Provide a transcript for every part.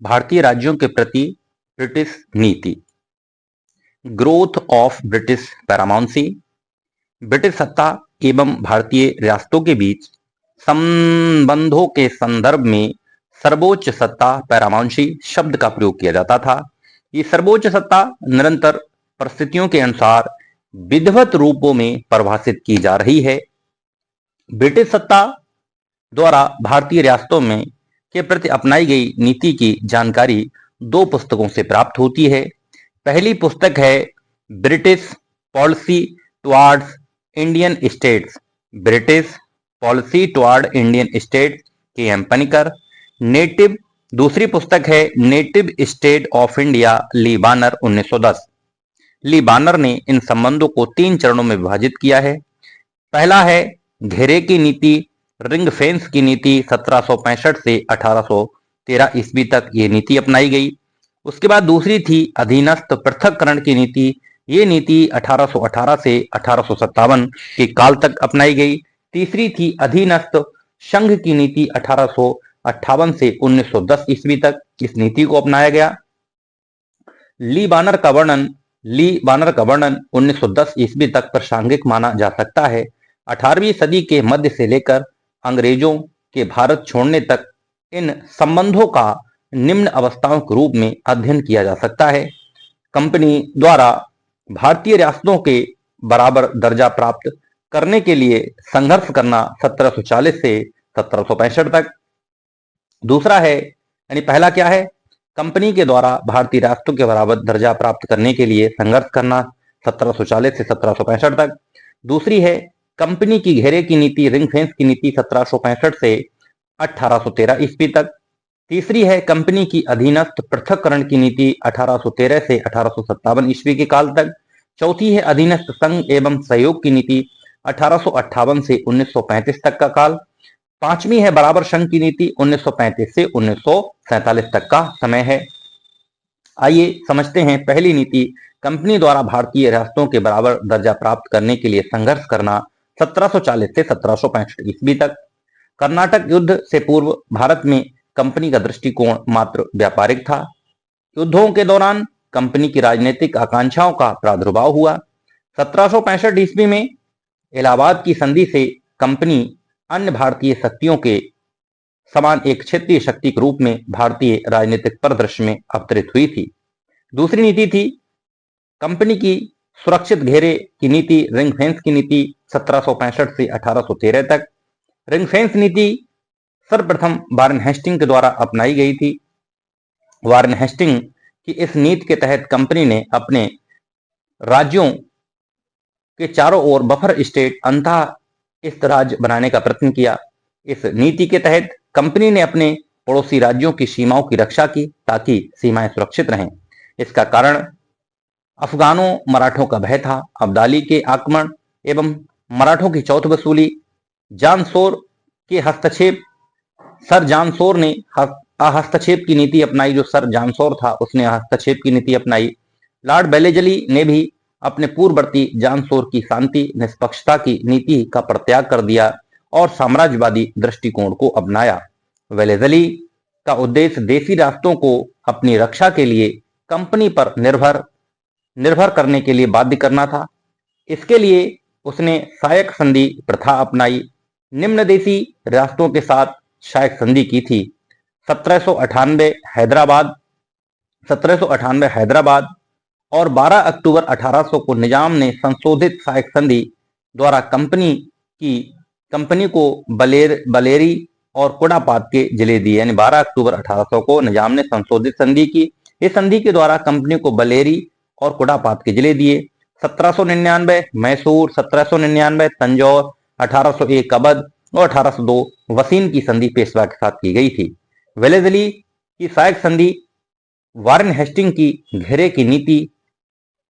भारतीय राज्यों के प्रति ब्रिटिश नीति। Growth of British paramountcy. British सत्ता एवं भारतीय रियासतों के बीच संबंधों के संदर्भ में सर्वोच्च सत्ता पैरामाउंसी शब्द का प्रयोग किया जाता था। ये सर्वोच्च सत्ता निरंतर परिस्थितियों के अनुसार विधिवत रूपों में परिभाषित की जा रही है। ब्रिटिश सत्ता द्वारा भारतीय रियासतों में के प्रति अपनाई गई नीति की जानकारी दो पुस्तकों से प्राप्त होती है। पहली पुस्तक है British policy towards Indian states, British policy toward Indian state के एम पनिकर। नेटिव दूसरी पुस्तक है नेटिव स्टेट ऑफ इंडिया, ली बानर 1910। ली बानर ने इन संबंधों को 3 चरणों में विभाजित किया है। पहला है घेरे की नीति, रिंग फेंस की नीति। 1765 से 1813 ईस्वी तक ये नीति अपनाई गई। उसके बाद दूसरी थी अधीनस्थ पृथक्करण की नीति। ये नीति 1818 से 1857 के काल तक अपनाई गई। तीसरी थी अधीनस्थ संघ की नीति। 1858 से 1910 ईस्वी तक इस नीति को अपनाया गया। ली बानर का वर्णन 1910 ईस्वी तक प्रासंगिक माना जा सकता है। 18वीं सदी के मध्य से लेकर अंग्रेजों के भारत छोड़ने तक इन संबंधों का निम्न अवस्थाओं के रूप में अध्ययन किया जा सकता है। कंपनी द्वारा भारतीय रियासतों के बराबर दर्जा प्राप्त करने के लिए संघर्ष करना 1740 से 1765 तक। दूसरा है, यानी पहला क्या है, कंपनी के द्वारा भारतीय रियासतों के बराबर दर्जा प्राप्त करने के लिए संघर्ष करना 1740 से 1765 तक। दूसरी है कंपनी की घेरे की नीति, रिंग फेंस की नीति 1765 से 1813 ईस्वी तक। तीसरी है कंपनी की अधीनस्थ पृथक्करण की नीति 1813 से 1857 ईस्वी के काल तक। चौथी है अधीनस्थ संघ एवं सहयोग की नीति 1858 से 1935 तक का काल। पांचवी है बराबर संघ की नीति 1935 से 1947 तक का समय है। आइए समझते हैं पहली नीति, कंपनी द्वारा भारतीय रियासतों के बराबर दर्जा प्राप्त करने के लिए संघर्ष करना 1740 से 1765 ईस्वी तक। कर्नाटक युद्ध से पूर्व भारत में कंपनी का दृष्टिकोण मात्र व्यापारिक था। युद्धों के दौरान कंपनी की राजनीतिक आकांक्षाओं का प्रादुर्भाव हुआ। 1765 ईस्वी में इलाहाबाद की संधि से कंपनी अन्य भारतीय शक्तियों के समान एक क्षेत्रीय शक्ति के रूप में भारतीय राजनीतिक परिदृश्य में अवतरित हुई थी। दूसरी नीति थी कंपनी की सुरक्षित घेरे की नीति, रिंग फेंस की नीति 1765 से 1813 तक। रिंग फेंस नीति सर्वप्रथम वारेन हेस्टिंग के द्वारा अपनाई गई थी। वारेन हेस्टिंग की इस नीति के तहत कंपनी ने अपने राज्यों के चारों ओर बफर स्टेट अंतः इस राज्य बनाने का प्रयत्न किया। इस नीति के तहत कंपनी ने अपने पड़ोसी राज्यों की सीमाओं की रक्षा की ताकि सीमाएं सुरक्षित रहें। इसका कारण अफगानों मराठों का भय था। अब्दाली के आक्रमण एवं मराठों की चौथ वसूली, जानसोर के हस्तक्षेप। सर जानसोर ने हस्तक्षेप की नीति अपनाई। जो सर जानसोर था उसने हस्तक्षेप की नीति अपनाई। लॉर्ड बेलेजली ने भी अपने पूर्ववर्ती जानसोर की शांति निष्पक्षता की नीति का परित्याग कर दिया और साम्राज्यवादी दृष्टिकोण को अपनाया। वेलेजली का उद्देश्य देशी राष्ट्रों को अपनी रक्षा के लिए कंपनी पर निर्भर करने के लिए बाध्य करना था। इसके लिए उसने शायक संधि प्रथा अपनाई। निम्न देशी राष्ट्रों के साथ शायक संधि की थी। 1798 हैदराबाद और 12 अक्टूबर 1800 को निजाम ने संशोधित शायक संधि द्वारा कंपनी को बलेरी और कुड़ापात के जिले दिए। यानी 12 अक्टूबर 1800 को निजाम ने संशोधित संधि की। इस संधि के द्वारा कंपनी को बलेरी और कुड़ापात के जिले दिए। 1799 मैसूर, 1799 तंजौर, 1801 अवध और 1802 वसीन की संधि पेशवा के साथ की गई थी। वेलेजली की शायक संधि वारेन हेस्टिंग की घेरे की नीति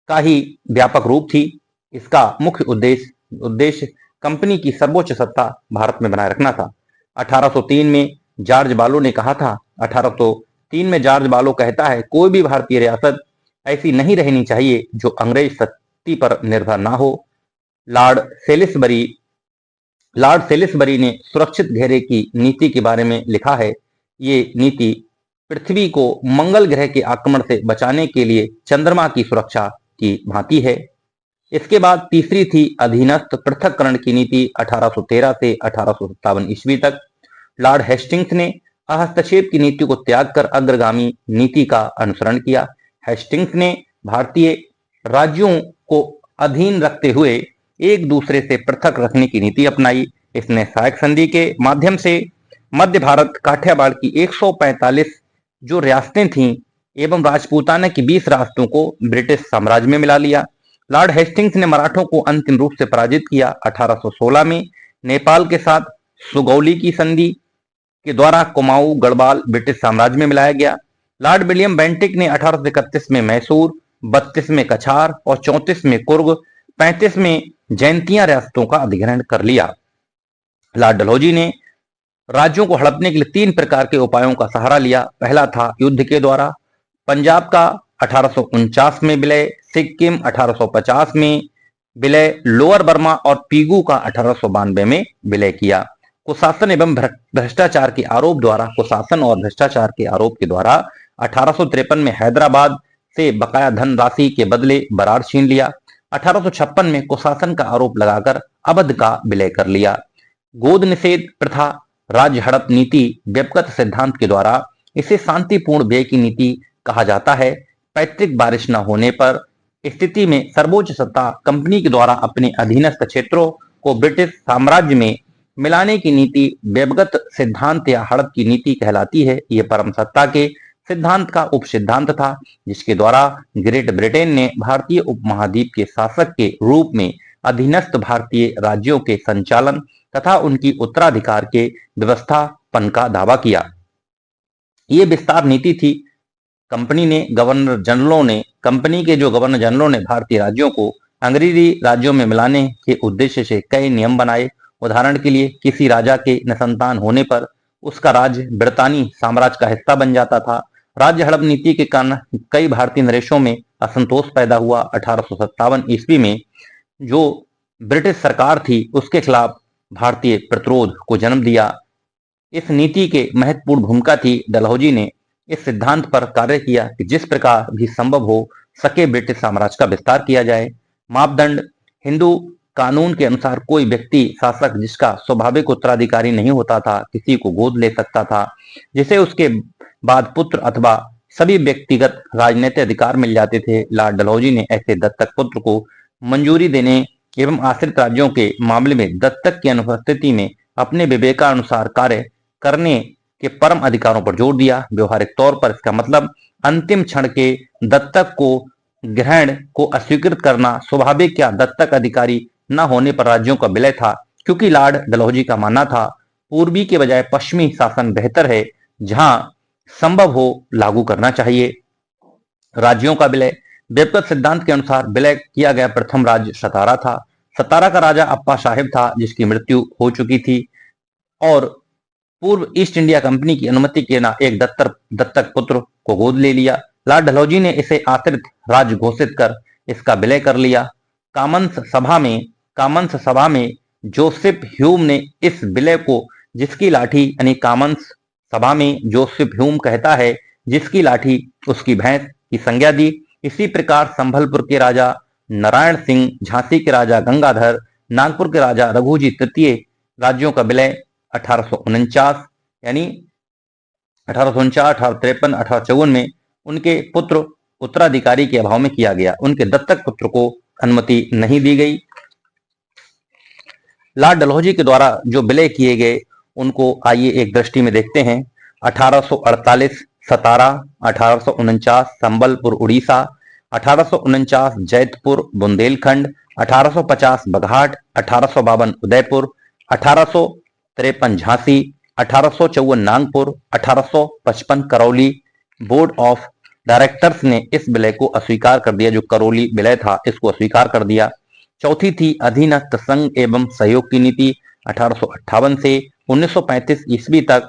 का ही व्यापक रूप थी। इसका मुख्य उद्देश्य कंपनी की सर्वोच्च सत्ता भारत में बनाए रखना था। 1803 में जॉर्ज बालो ने कहा था, 1803 में जॉर्ज बालो कहता है, कोई भी भारतीय रियासत ऐसी नहीं रहनी चाहिए जो अंग्रेज शक्ति पर निर्भर ना हो। लॉर्ड सेलिसबरी ने सुरक्षित घेरे की नीति के बारे में लिखा है, ये नीति पृथ्वी को मंगल ग्रह के आक्रमण से बचाने के लिए चंद्रमा की सुरक्षा की भांति है। इसके बाद तीसरी थी अधीनस्थ पृथक्करण की नीति 1813 से 1857 ईस्वी तक। लॉर्ड हेस्टिंग्स ने हस्तक्षेप की नीति को त्याग कर अग्रगामी नीति का अनुसरण किया। हेस्टिंग्स ने भारतीय राज्यों को अधीन रखते हुए एक दूसरे से पृथक रखने की नीति अपनाई। इसने सहायक संधि के माध्यम से मध्य भारत, काठियावाड़ की 145 जो रियासतें थीं एवं राजपूताना की 20 रियासतों को ब्रिटिश साम्राज्य में मिला लिया। लॉर्ड हेस्टिंग्स ने मराठों को अंतिम रूप से पराजित किया। 1816 में नेपाल के साथ सुगौली की संधि के द्वारा कुमाऊं गढ़वाल ब्रिटिश साम्राज्य में मिलाया गया। लॉर्ड विलियम बेंटिक ने 1831 में मैसूर, 32 में कछार और 34 में कुर्ग, 35 में जैंतिया रियासतों का अधिग्रहण कर लिया। लॉर्ड डलहौजी ने राज्यों को हड़पने के लिए 3 प्रकार के उपायों का सहारा लिया। पहला था युद्ध के द्वारा। पंजाब का 1849 में विलय, सिक्किम 1850 में विलय, लोअर बर्मा और पीगू का 1892 में विलय किया। कुशासन एवं भ्रष्टाचार के आरोप द्वारा कुशासन और भ्रष्टाचार के आरोप के द्वारा 1853 में हैदराबाद से बकाया धन राशि के बदले बरार छीन लिया। 1856 में कुशासन का आरोप लगाकर अवध का विलय कर लिया। गोद निषेध प्रथा, राज्य हड़प नीति, व्यक्तिगत सिद्धांत के द्वारा इसे शांतिपूर्ण व्यय की नीति कहा जाता है। पैतृक वारिश न होने पर स्थिति में सर्वोच्च सत्ता कंपनी के द्वारा अपने अधीनस्थ क्षेत्रों को ब्रिटिश साम्राज्य में मिलाने की नीति व्यक्तिगत सिद्धांत या हड़प की नीति कहलाती है। यह परम सत्ता के सिद्धांत का उपसिद्धांत था, जिसके द्वारा ग्रेट ब्रिटेन ने भारतीय उपमहाद्वीप के शासक के रूप में अधीनस्थ भारतीय राज्यों के संचालन तथा उनकी उत्तराधिकार के व्यवस्थापन का दावा किया। ये विस्तार नीति थी। कंपनी के जो गवर्नर जनरलों ने भारतीय राज्यों को अंग्रेजी राज्यों में मिलाने के उद्देश्य से कई नियम बनाए। उदाहरण के लिए किसी राजा के निसंतान होने पर उसका राज्य ब्रितानी साम्राज्य का हिस्सा बन जाता था। राज्य हड़प नीति के कारण कई भारतीय नरेशों में असंतोष पैदा हुआ। 1857 ईस्वी में जो ब्रिटिश सरकार थी उसके खिलाफ भारतीय प्रतिरोध को जन्म दिया। इस नीति के महत्वपूर्ण भूमिका थी। डलहौजी ने इस सिद्धांत पर कार्य किया कि जिस प्रकार भी संभव हो सके ब्रिटिश साम्राज्य का विस्तार किया जाए। मापदंड, हिंदू कानून के अनुसार कोई व्यक्ति शासक जिसका स्वाभाविक उत्तराधिकारी नहीं होता था किसी को गोद ले सकता था, जिसे उसके बाद पुत्र अथवा सभी व्यक्तिगत राजनीतिक अधिकार मिल जाते थे। लॉर्ड डलहौजी ने ऐसे दत्तक पुत्र को मंजूरी देने एवं आश्रित राज्यों के मामले में दत्तक की अनुपस्थिति में अपने विवेकानुसार कार्य करने के परम अधिकारों पर जोर दिया। व्यवहारिक तौर पर इसका मतलब अंतिम क्षण के दत्तक को ग्रहण को अस्वीकृत करना स्वाभाविक या दत्तक अधिकारी न होने पर राज्यों का विलय था, क्योंकि लॉर्ड डलहौजी का मानना था पूर्वी के बजाय पश्चिमी शासन बेहतर है, जहां संभव हो लागू करना चाहिए। राज्यों का विलय, व्यक्तिगत सिद्धांत के अनुसार विलय किया गया प्रथम राज्य सतारा था। सतारा का राजा अप्पा साहिब था, जिसकी मृत्यु हो चुकी थी और पूर्व ईस्ट इंडिया कंपनी की अनुमति के बिना एक दत्तक पुत्र को गोद ले लिया। लॉर्ड डलहौजी ने इसे आश्रित राज्य घोषित कर इसका विलय कर लिया। कॉमन्स सभा में जोसेफ ह्यूम ने इस विलय को जिसकी लाठी यानी कॉमन्स सभा में जोसेफ ह्यूम कहता है जिसकी लाठी उसकी भैंस की संज्ञा दी। इसी प्रकार संभलपुर के राजा नारायण सिंह, झांसी के राजा गंगाधर, नागपुर के राजा रघुजी तृतीय राज्यों का विलय 1849 यानी 1849, 1853, 1854 में उनके पुत्र उत्तराधिकारी के अभाव में किया गया। उनके दत्तक पुत्र को अनुमति नहीं दी गई। लॉर्ड डलहौजी के द्वारा जो विलय किए गए उनको आइए एक दृष्टि में देखते हैं। 1848 सतारा, 1849 संबलपुर उड़ीसा, 1849 जैतपुर बुंदेलखंड, 1850 बघाट, 1852 Udaipur, 1853 Jhansi, 1854 Nagpur, 1855 Karauli. Board of directors ने इस विलय को अस्वीकार कर दिया, जो करौली विलय था इसको अस्वीकार कर दिया। चौथी थी अधीनस्थ संघ एवं सहयोग की नीति 1858 से 1935 ईस्वी तक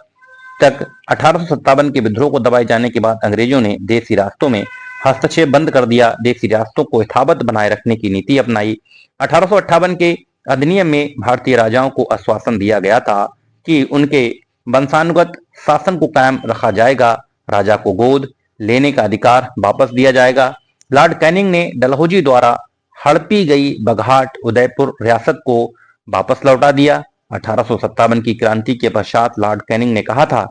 1857 के विद्रोह को दबाए जाने के बाद अंग्रेजों ने देशी रास्तों में हस्तक्षेप बंद कर दिया। देशी रास्तों को यथावत बनाए रखने की नीति अपनाई। 1858 के अधिनियम में भारतीय राजाओं को आश्वासन दिया गया था कि उनके वंशानुगत शासन को कायम रखा जाएगा। राजा को गोद लेने का अधिकार वापस दिया जाएगा। लॉर्ड कैनिंग ने डलहौजी द्वारा हड़पी गई बघाट उदयपुर रियासत को वापस लौटा दिया। 1857 की क्रांति के पश्चात लॉर्ड कैनिंग ने कहा था,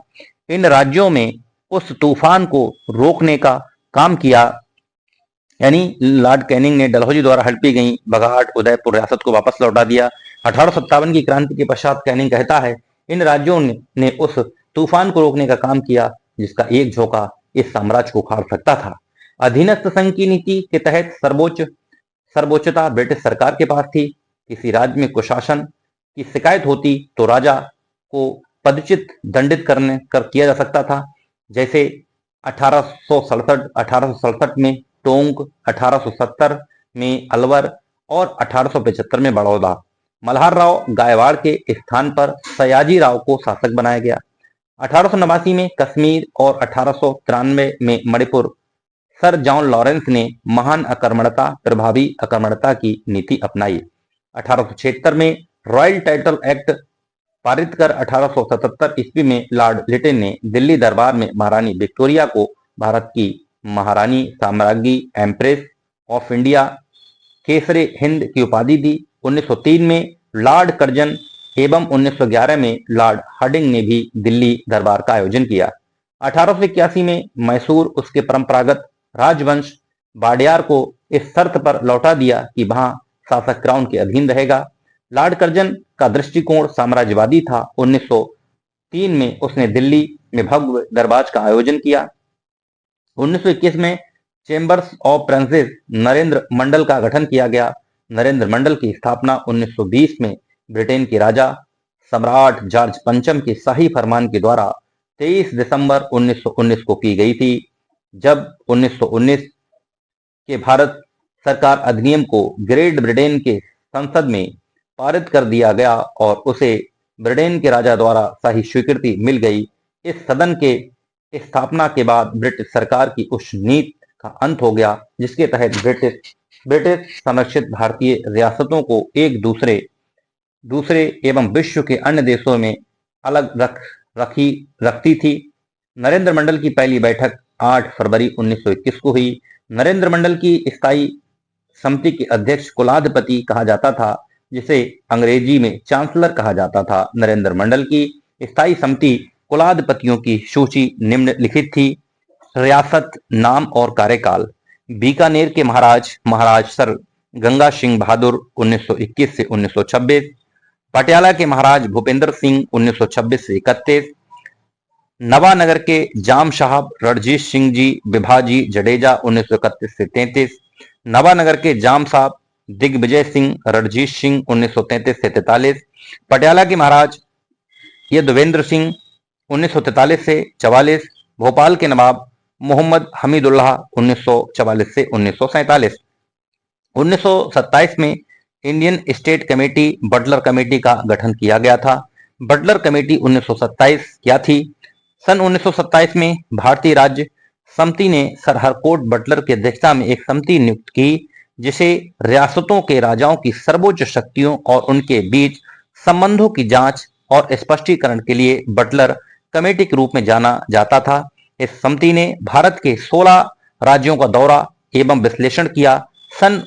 इन राज्यों में उस तूफान को रोकने का काम किया। यानी लॉर्ड कैनिंग ने डलहौजी द्वारा हड़पी गई बघाट उदयपुर रियासत को वापस लौटा दिया। 1857 की क्रांति के पश्चात कैनिंग कहता है, इन राज्यों ने उस तूफान को रोकने का काम किया जिसका एक झोंका इस साम्राज्य को उखाड़ सकता था। अधीनस्थ संघ की नीति के तहत सर्वोच्चता ब्रिटिश सरकार के पास थी। किसी राज्य में कुशासन की शिकायत होती तो राजा को पदच्युत दंडित किया जा सकता था। जैसे 1867 में टोंक, 1870 में अलवर और 1875 में बड़ौदा। मल्हार राव गायवाड़ के स्थान पर सयाजी राव को शासक बनाया गया। 1889 में कश्मीर और 1893 में मणिपुर। सर जॉन लॉरेंस ने महान अकर्मण्यता, प्रभावी अकर्मण्यता की नीति अपनाई। 1876 में रॉयल टाइटल एक्ट पारित कर 1877 ईस्वी में लॉर्ड लिटिल ने दिल्ली दरबार में महारानी विक्टोरिया को भारत की महारानी, साम्राज्ञी, empress of India, Kesare Hind की उपाधि दी। 1903 में लॉर्ड कर्जन एवं 1911 में लॉर्ड हार्डिंग ने भी दिल्ली दरबार का आयोजन किया। 1881 में मैसूर उसके परंपरागत राजवंश वाडियार को इस शर्त पर लौटा दिया कि वहां शासक क्राउन के अधीन रहेगा। लॉर्ड कर्जन का दृष्टिकोण साम्राज्यवादी था। 1903 में उसने दिल्ली में भव्य दरबार का आयोजन किया। 1921 में चेंबर्स ऑफ प्रिंसेस नरेंद्र मंडल का गठन किया गया। नरेंद्र मंडल की स्थापना 1920 में ब्रिटेन के राजा सम्राट जॉर्ज पंचम के शाही फरमान के द्वारा 23 दिसंबर 1919 को की गई थी। जब 1919 के भारत सरकार अधिनियम को ग्रेट ब्रिटेन के संसद में पारित कर दिया गया और उसे ब्रिटेन के राजा द्वारा शाही स्वीकृति मिल गई। इस सदन के स्थापना के बाद ब्रिटिश सरकार की उस नीति का अंत हो गया जिसके तहत ब्रिटिश संरक्षित भारतीय रियासतों को एक दूसरे एवं विश्व के अन्य देशों में अलग रखती थी। नरेंद्र मंडल की पहली बैठक 8 फरवरी 1921 को हुई। नरेंद्र मंडल की स्थायी समिति के अध्यक्ष कुलाधिपति कहा जाता था, जिसे अंग्रेजी में चांसलर कहा जाता था। नरेंद्र मंडल की स्थायी समिति कुलाधिपतियों की सूची निम्नलिखित थी। रियासत, नाम और कार्यकाल। बीकानेर के महाराज सर गंगा सिंह बहादुर 1921 से 1926। पटियाला के महाराज भूपेंद्र सिंह 1926 से 31। नवानगर के जाम साहब रणजीत सिंह जी विभाजी जडेजा 1931 से 33। नवानगर के जाम साहब दिग्विजय सिंह रणजीत सिंह 1933 से 43। पटियाला के महाराज यदवेंद्र सिंह 1943 से 44। भोपाल के नवाब मोहम्मद हमीदुल्लाह 1944 से 1947। 1927 में Indian state committee Butler committee का गठन किया गया था। बटलर कमेटी 1927 क्या थी? सन 1927 में भारतीय राज्य समिति ने सर हरकोर्ट बटलर की अध्यक्षता में एक समिति नियुक्त की जिसे रियासतों के राजाओं की सर्वोच्च शक्तियों और उनके बीच संबंधों की जांच और स्पष्टीकरण के लिए बटलर कमेटी के रूप में जाना जाता था। इस समिति ने भारत के 16 राज्यों का दौरा एवं विश्लेषण किया। सन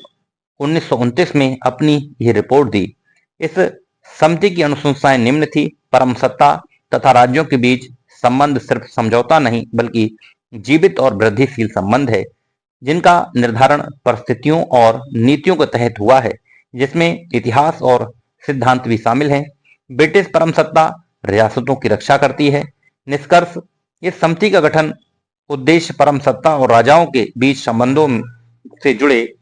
1929 में अपनी यह रिपोर्ट दी। इस समिति की अनुशंसाएं निम्न थी। परम सत्ता तथा राज्यों के बीच संबंध सिर्फ समझौता नहीं बल्कि जीवित और वृद्धिशील संबंध है, जिनका निर्धारण परिस्थितियों और नीतियों के तहत हुआ है, जिसमें इतिहास और सिद्धांत भी शामिल हैं। ब्रिटिश परम सत्ता रियासतों की रक्षा करती है। निष्कर्ष, इस समिति का गठन उद्देश्य परम सत्ता और राजाओं के बीच संबंधों से जुड़े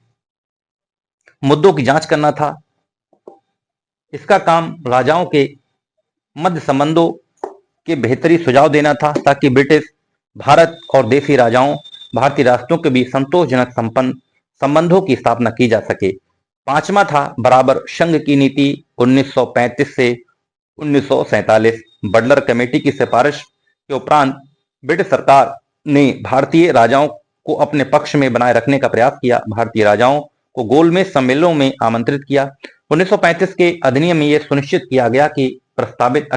मुद्दों की जांच करना था। इसका काम राजाओं के मध्य संबंधों के बेहतरी सुझाव देना था ताकि ब्रिटिश भारत और देसी राजाओं भारतीय राष्ट्रों के बीच संतोषजनक संबंधों की स्थापना की जा सके। पांचवा था बराबर संघ की नीति 1935 से 1947। बटलर कमेटी की सिफारिश के उपरांत ब्रिटिश सरकार ने भारतीय राजाओं को अपने पक्ष में बनाए रखने का प्रयास किया। भारतीय राजाओं को गोलमेज सम्मेलनों में आमंत्रित किया। 1935 के अधिनियम में यह सुनिश्चित किया गया कि प्रस्तावित